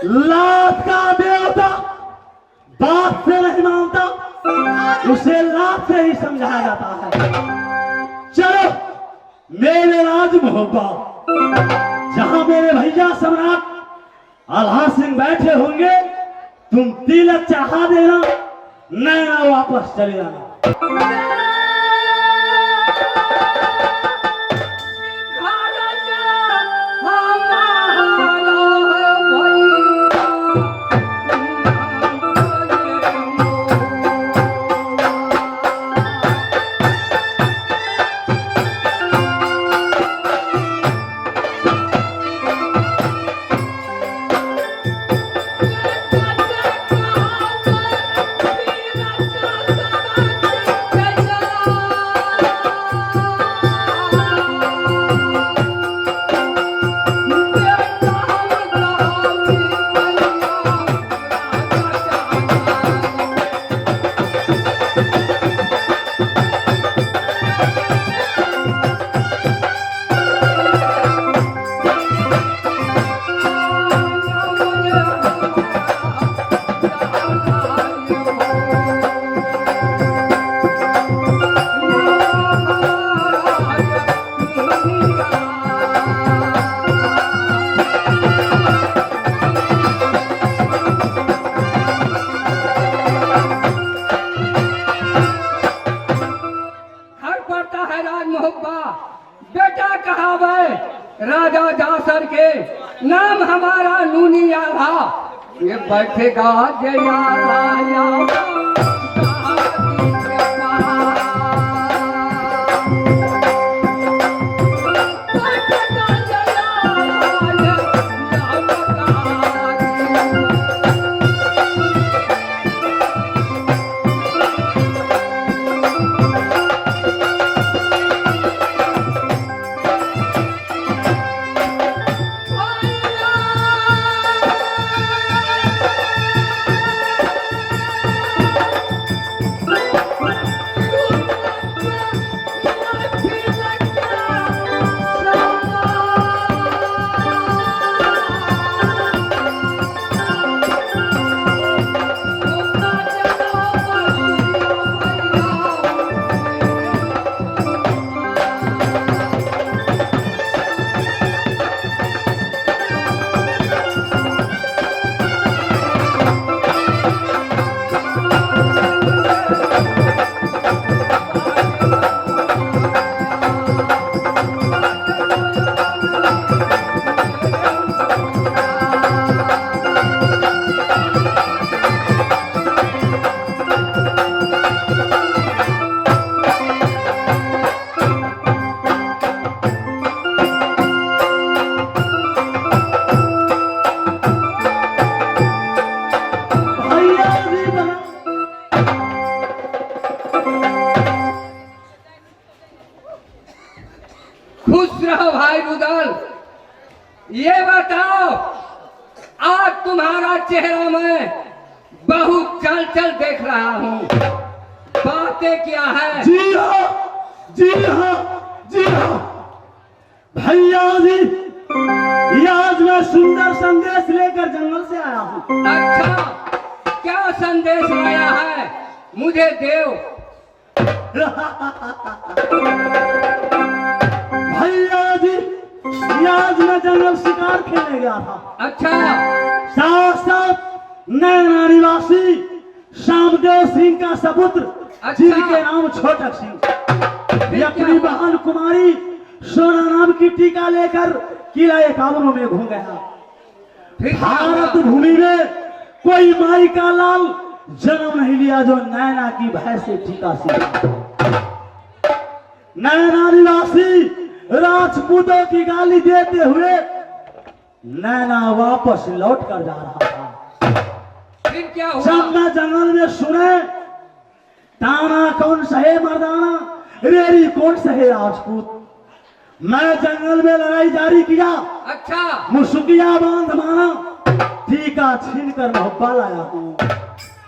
लात का देवता बात से नहीं मानता, उसे लात से ही समझाया जाता है। चलो मेरे राज मोहब्बा, जहां मेरे भैया सम्राट आल्हा सिंह बैठे होंगे, तुम तिलक चढ़ा देना, नैना वापस चले जाना। राजा जासर के नाम हमारा नूनी आला, ये बैठेगा जया राया खुश रहो भाई रुदल। ये बताओ, आज तुम्हारा चेहरा मैं बहुत चल चल देख रहा हूँ, बातें क्या है? जी हाँ, जी हाँ, जी हाँ भैया जी, ये आज मैं सुंदर संदेश लेकर जंगल से आया हूँ। अच्छा, क्या संदेश लाया है? मुझे देव। भैया जी, ये आज मैं जंगल शिकार खेलने गया था। अच्छा, साथ साथ नैना निवासी श्यामदेव सिंह का सपुत्र, अच्छा। जिनके नाम छोटक सिंह, ये अपनी बहन कुमारी सोना नाम की टीका लेकर किला एकावनों में घूम गया। फिर क्या भारत हुआ? भूमि में कोई माई का लाल जन्म नहीं लिया जो नैना की भय से टीका सीखा। नैना निवासी राजपूतों की गाली देते हुए नैना वापस लौट कर जा रहा था। फिर क्या हुआ? जब मैं जंगल में सुने ताना कौन सहे मर्दाना, रेरी कौन सहे राजपूत, मैं जंगल में लड़ाई जारी किया। अच्छा, मुसुकिया बांध माना, टीका छीन कर मोहब्बा लाया हूँ।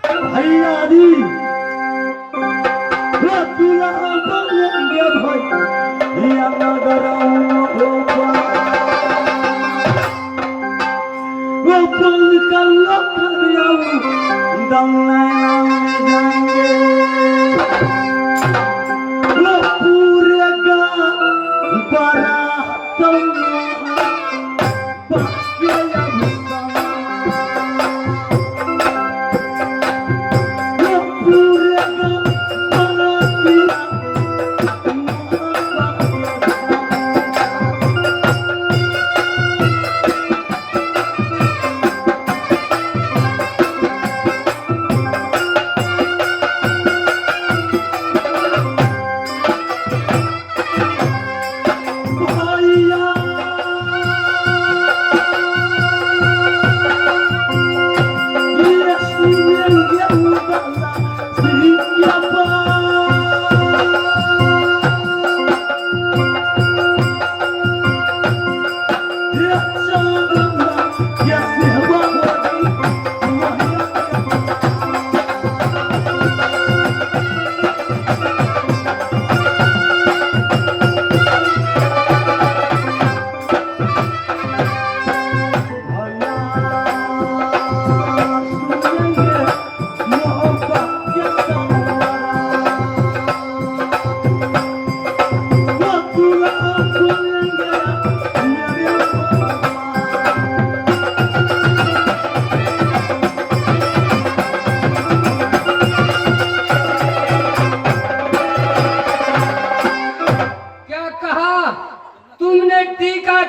भैया जी, वो दुल्हा बनेंगे भैया नगर वो बंद कर लो दम नैना में जाएंगे, वो पूरे का बारातों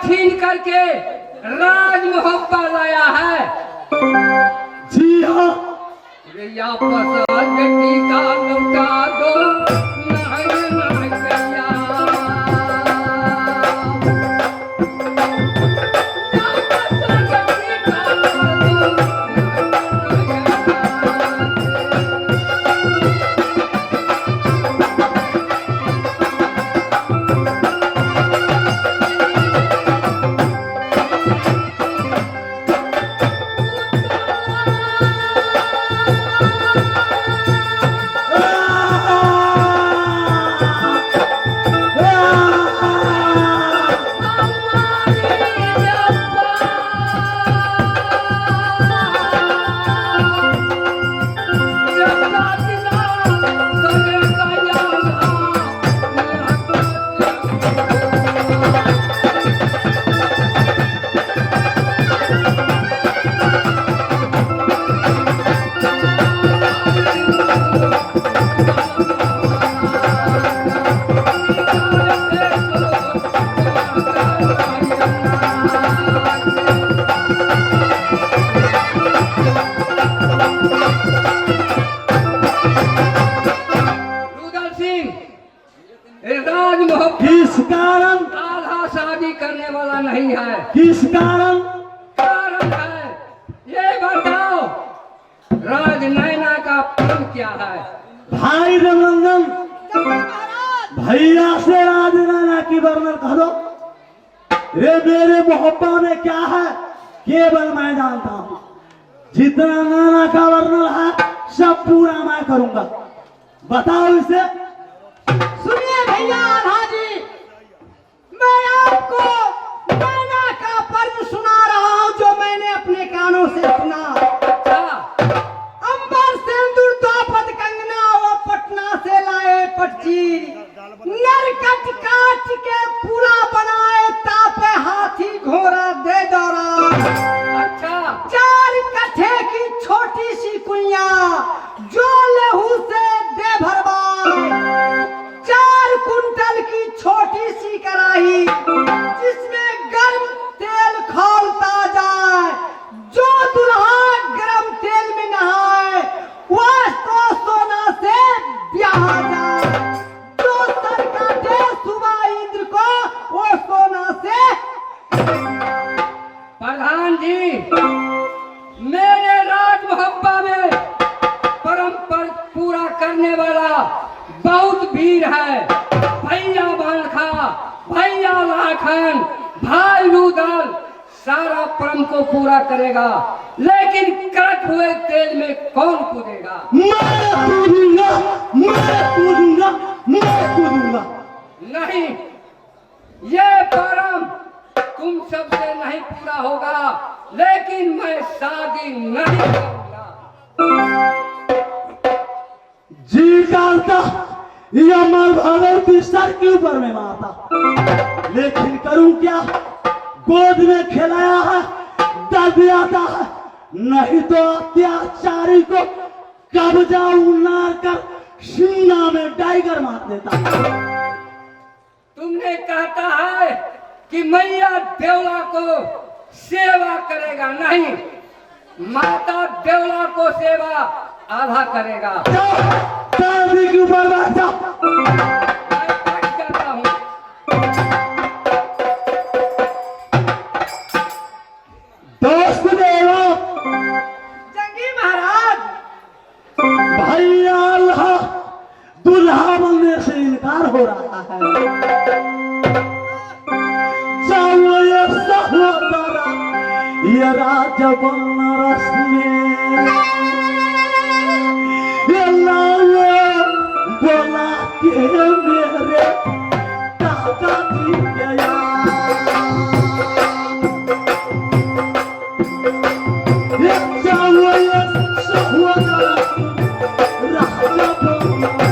छीन करके राजमहब्बा लाया है। जी हाँ, या पसंद बेटी का लौटा दो, नहीं नहीं भैया। या पसंद बेटी का लौटा दो, नहीं किस कारण? आधा शादी करने वाला नहीं है। किस कारण? कारण है, ये बताओ राजनैना का प्रण क्या है? भाई रघुनंदन, भैया से राजनैना की वर्णन करो। ये मेरे मोहब्बा में क्या है केवल मैं जानता हूँ। जितना नाना का वर्णन है सब पूरा मैं करूंगा। बताओ इसे। सुनिए भैया आल्हा जी, मैं आपको नैना का पर्व सुना रहा हूँ जो मैंने अपने कानों से सुना। अंबर सिंदूर तोहफत कंगना वो पटना से लाए पटचीर, नरकट काट के पूरा बनाए तापे हाथी घोड़ा दे दौरा। अच्छा, 4 कट्ठे की छोटी सी कुइया जो लहू से दे भरवाए, 4 कुंटल की छोटी सी कढ़ाई जिसमें गर्म तेल खौलता जाए, जो दुल्हा गर्म तेल में नहाए वह तो सोना से ब्याह जाए, जो सर काटे सुबह इंद्र को वो सोना से। प्रधान जी, मेरे राजमहब्बा में परंपरा पूरा करने वाला बहुत वीर है। भैया बालखा, भैया लाखन, भाई रुदल सारा परम को पूरा करेगा, लेकिन कड़क हुए तेल में कौन कूदेगा? मैं कूदूंगा, मैं कूदूंगा, मैं कूदूंगा। नहीं, ये परम तुम सबसे नहीं पूरा होगा, लेकिन मैं शादी नहीं करूंगा। जी डालता या मर भगवती सर के ऊपर में मारता, लेकिन करूं क्या? गोद में खिलाया है, दर्द आता है, नहीं तो अत्याचारी को कब्जा उन्नार कर सीना में टाइगर मार देता। तुमने कहता है कि मैया देवला को सेवा करेगा, नहीं, माता देवला को सेवा आधा करेगा। चांदी के ऊपर बैठा, मैं बैठ जाता हूँ। दोस्त देवा, जंगी महाराज, भैया अल्लाह दुल्हा बनने से इनकार हो रहा है। चाहो ये सहोदरा ये राजा बनारस में, ये लाल बोला के मेरे काका जी गया। ये चाहो ये सहोदरा राजा बनारस।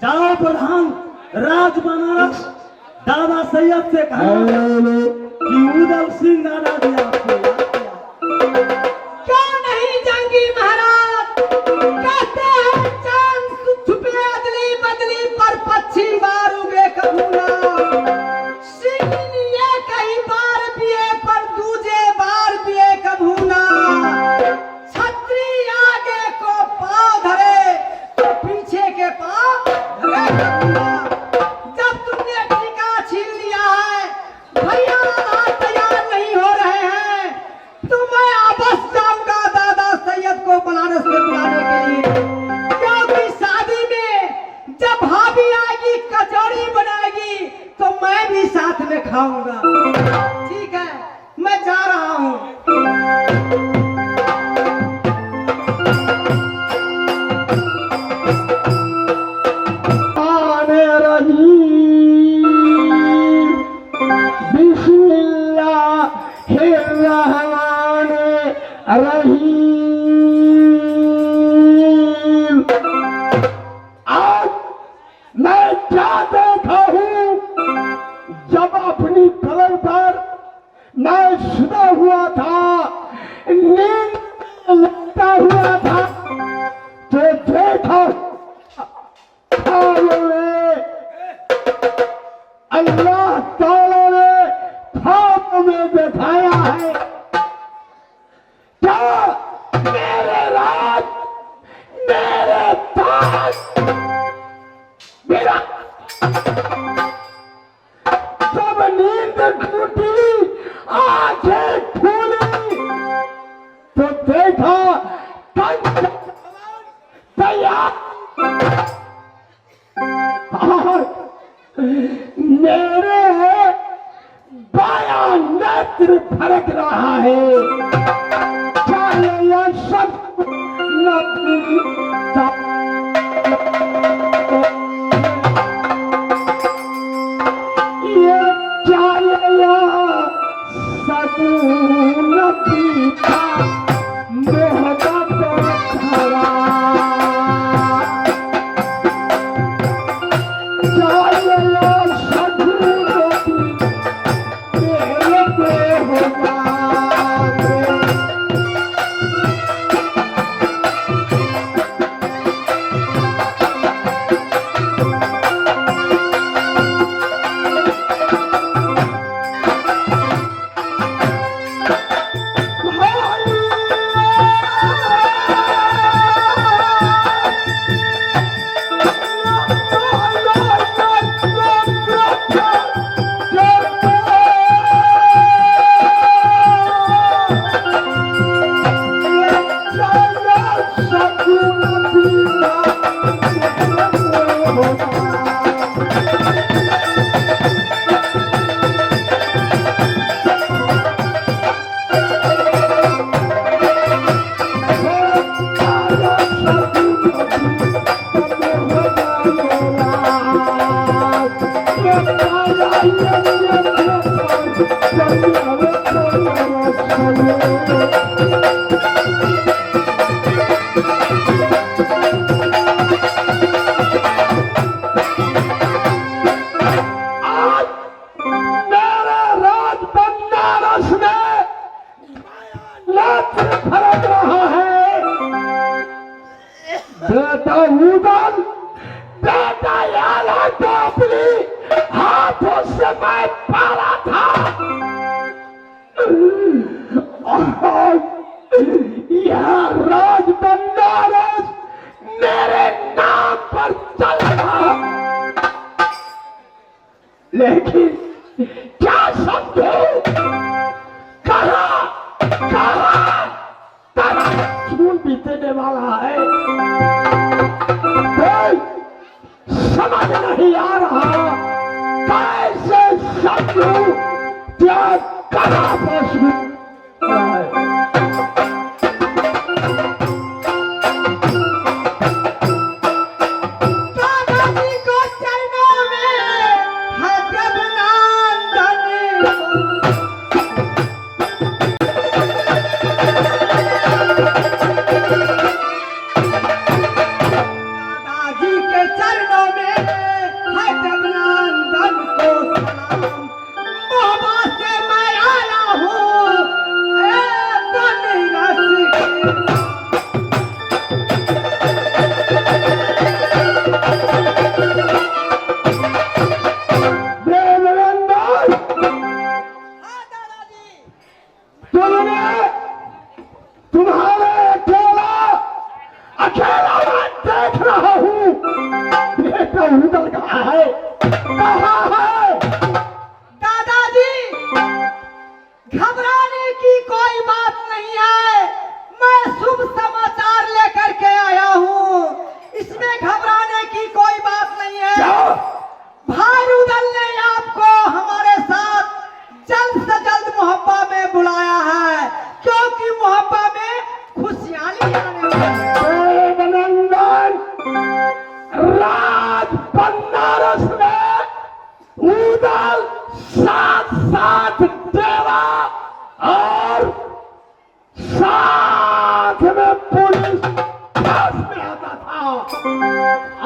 जाओ प्रधान राज बनारस दादा सैयद से कहा कि उदल सिंह दादा दिया क्यों नहीं जंगी महाराज? कहते हैं चांद छुपे अदली बदली पर पक्षी बार उगे कबूला। सिंह लिए कई बार पिए पर दूजे बार पिए कबूला। छतरी आगे को पाँव धरे तो पीछे के पाँव धरे कबूला। जब तुमने टीका छीन लिया है, भैया आज तैयार नहीं हो रहे हैं, तो मैं वापस जाऊंगा दादा सैयद को बनारस से बुलाने के लिए। क्योंकि शादी में जब भाभी आएगी कचौड़ी बनाएगी तो मैं भी साथ में खाऊंगा। ठीक है, मैं जा रहा हूँ। रहीम। आज मैं क्या देखा हूँ, जब अपनी पलंग पर मैं सुना हुआ था, नींद लगता हुआ था, तो देखा अल्लाह ताला ने ख्वाब में दिखाया है। क्या मेरे राज, मेरे ताज, मेरा जब नींद टूटी, आंखें खुली, तो देखा तैयार मेरे बायां नेत्र फड़क रहा है। चाहे यह सब ये चाहे यह सगुन पीता मोहब्बत खरा। चाहे यह सगुन मेरे पे होगा। बेटा उदल, बेटा याला तो अपनी हाथों से मैं पाला था। और यह राज बनारस मेरे नाम पर चलेगा। लेकिन क्या समझो, कहाँ तारा खून बीतने वाला है, कोई समझ नहीं आ रहा। कैसे समझूं क्या कहाँ पहुंचूं? दादाजी के चरणों में है अभिनंदन को सलाम। मोहब्बा से मैं आया हूँ ए बनरस के। देवनंदन, हाँ दादाजी। तुमने तुम्हारे अकेला मैं देख रहा हूँ। बेटा उधर कहाँ है? कहाँ है? दादाजी घबराने की कोई बात नहीं है, मैं शुभ समाचार लेकर के आया हूँ, इसमें घबराने की कोई बात नहीं है। क्या? भाई रुदल ने आपको हमारे साथ जल्द से जल्द मोहब्बा में बुलाया है, क्योंकि मोहब्बा में खुशहाली आने वाली है। देवनंदन, राज बनारस में उदल साथ साथ डेरा और साथ में पुलिस पास में आता था।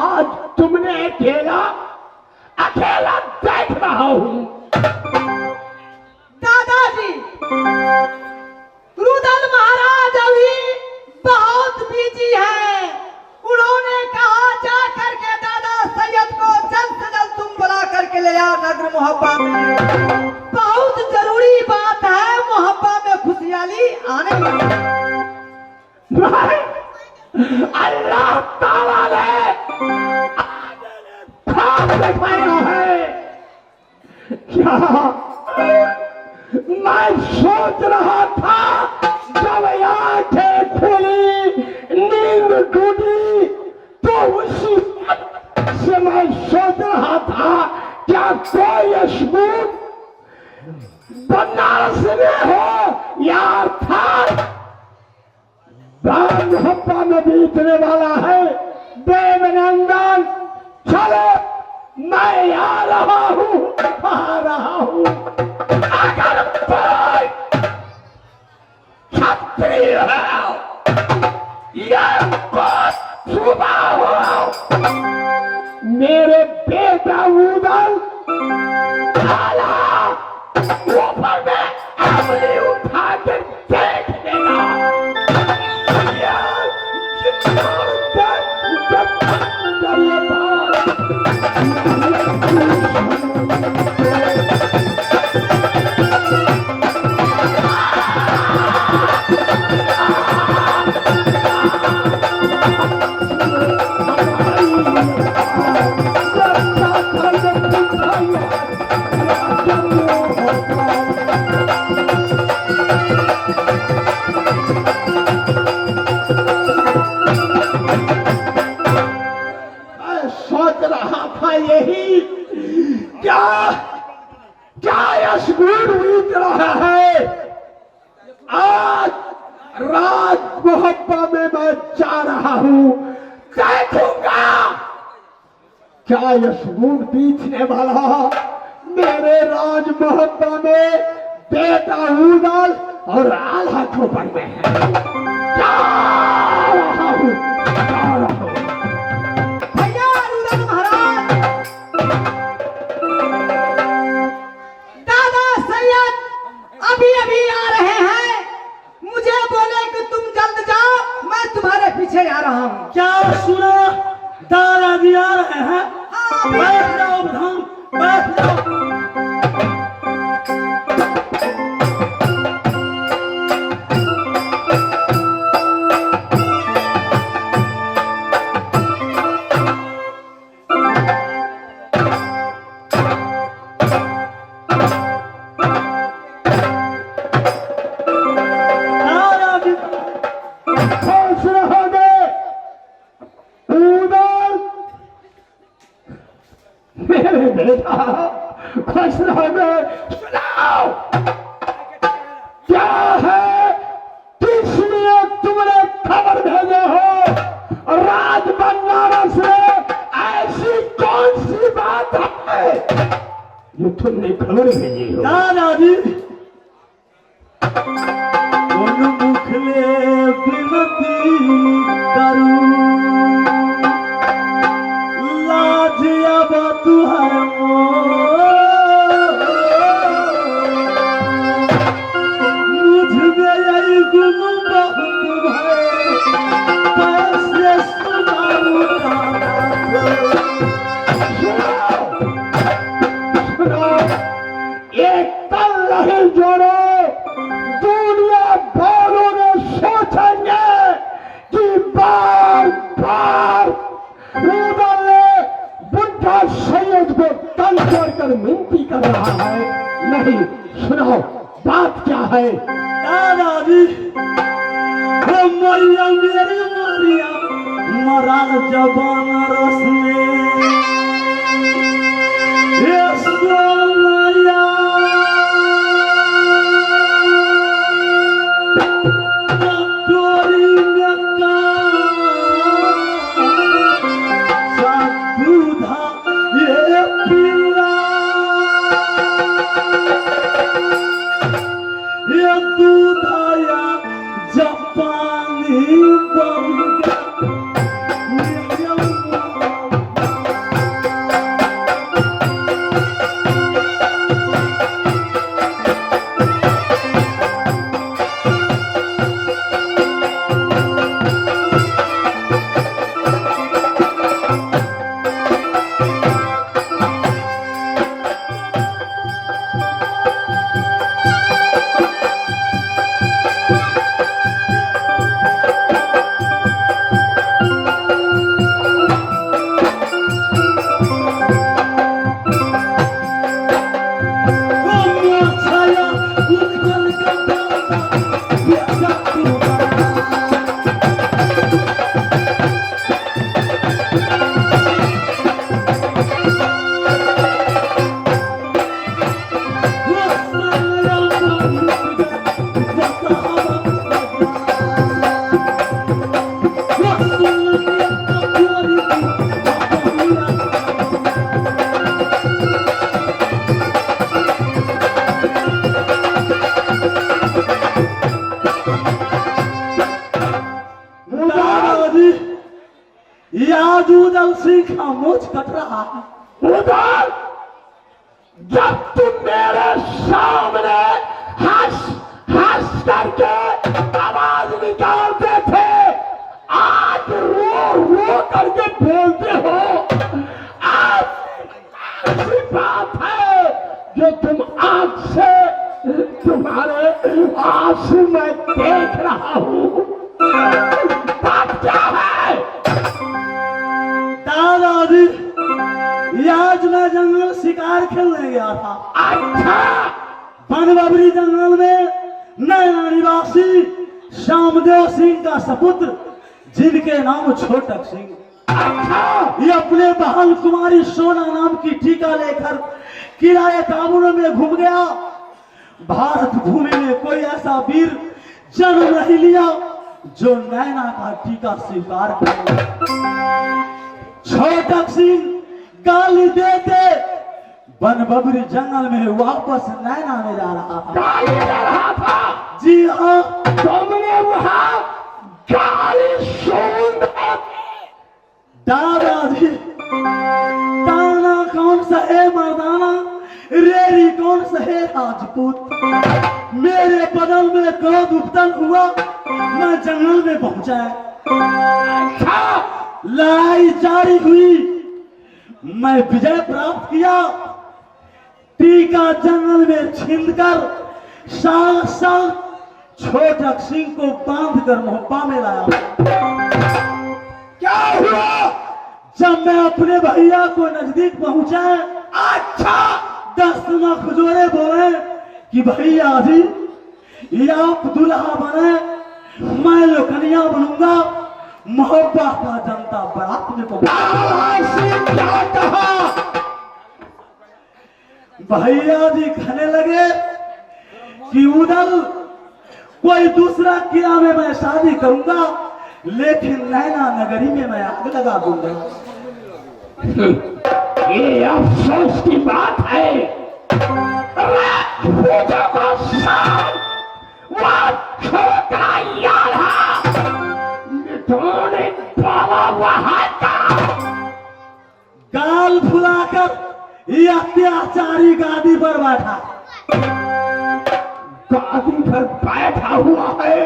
आज तुमने अकेला देख रहा हूँ। दादाजी रुदल महाराज अभी बहुत बिजी है, उन्होंने कहा जा करके दादा सैयद को जल्द से जल्द तुम बुला करके ले आओ नगर मोहब्बा में, बहुत जरूरी बात है, मोहब्बा में खुशहाली आने वाली है। भाई, अल्लाह ताला ने ख्वाब दिखाया है। क्या मैं सोच रहा था जब आंखें खुली, नींद टूटी, तो उसी वक्त से मैं सोच रहा था क्या कोई सबूत बनारस में हो या अर्थात दान हप्पा में बीतने वाला है। देवनंदन, चलो मैं आ रहा हूँ। अगर कोई क्षत्रिय है या कोई सुबह हो, मेरे बेटा उदल काला ऊपर में उंगली उठा के देख लेगा। सोच रहा था यही, क्या यशगुण बीत रहा है। आज राज मोहब्बा में मैं जा रहा हूँ, देखूंगा क्या यशगुण बीतने वाला मेरे राज मोहब्बा में बेटा उदल और आल्हा चौपड़ में है। जा रहा हूँ। भैया रुदल महाराज, दादा सैयद अभी अभी आ रहे हैं, मुझे बोले कि तुम जल्द जाओ, मैं तुम्हारे पीछे आ रहा हूँ। क्या सुना? दादाजी आ रहे हैं। हाँ, बैठ जाओ प्रधान, बैठ जाओ। दादाजी खुश रहोगे उदल, मेरे बेटा खुश रहोगे। सुनाओ क्या है, किस लिए तुमने खबर भेजे हो राज बनारस से? ऐसी कौन सी बात है जो तुमने खबर भेजी हो? दादाजी उन मुखले विनती करूं सरदार उदल ने बुढ़ा सैयद को तंग कर मिनती कर रहा है। नहीं, सुनाओ बात क्या है? दादाजी, वो मैया मेरी मारिया मरा जबान रस में, ये सोनैया डोरी में का दूधा ये पिला, ये दूधाया जापानी बन उदल सिंह का मुझ कट रहा है। उदल, जब तुम मेरे सामने हंस हंस करके आवाज निकालते थे, आज रो रो करके बोलते हो। आज ऐसी बात है जो तुम आंख से तुम्हारे आंसू में देख रहा हूँ। बात क्या है? दादाजी, आज मैं जंगल शिकार खेलने गया था। अच्छा, बनबबरी जंगल में नैना निवासी श्यामदेव सिंह का सपुत्र, जिनके नाम छोटक सिंह। अच्छा, ये अपने बहन कुमारी सोना नाम की टीका लेकर किराए काबुल में घूम गया। भारत भूमि में कोई ऐसा वीर जन्म नहीं लिया जो नैना का टीका स्वीकार करे। छोटक सिंह गाली देते बनबबरी जंगल में वापस नैना में जा रहा था। गाली दे रहा था? जी हाँ, तुमने वहां गाली सुन? दादाजी, ताना कौन सा है मर्दाना, रेरी कौन सा है राजपूत। मेरे बदल में क्रोध उत्पन्न हुआ, मैं जंगल में पहुंचा। लड़ाई जारी हुई, मैं विजय प्राप्त किया। टीका जंगल में छीनकर साथ छोटक सिंह को बांधकर मोहब्बा में लाया। क्या हुआ? जब मैं अपने भैया को नजदीक पहुंचा, अच्छा, 10 खुजोरे बोले कि भैया जी, ये आप दुल्हा बने, मैं लोकनिया बनूंगा। मोहब्बत का जनता बारात में पहुंचा। क्या कहा? भैया जी कहने लगे कि उदल, कोई दूसरा किला में मैं शादी करूंगा, लेकिन नैना नगरी में मैं आग लगा दूंगा। ये अफसोस की बात है। पूजा को शाम वह छोटा यारा निधोने पाला वहां का गाल फुलाकर ये अत्याचारी गादी पर बैठा। गादी पर बैठा हुआ है।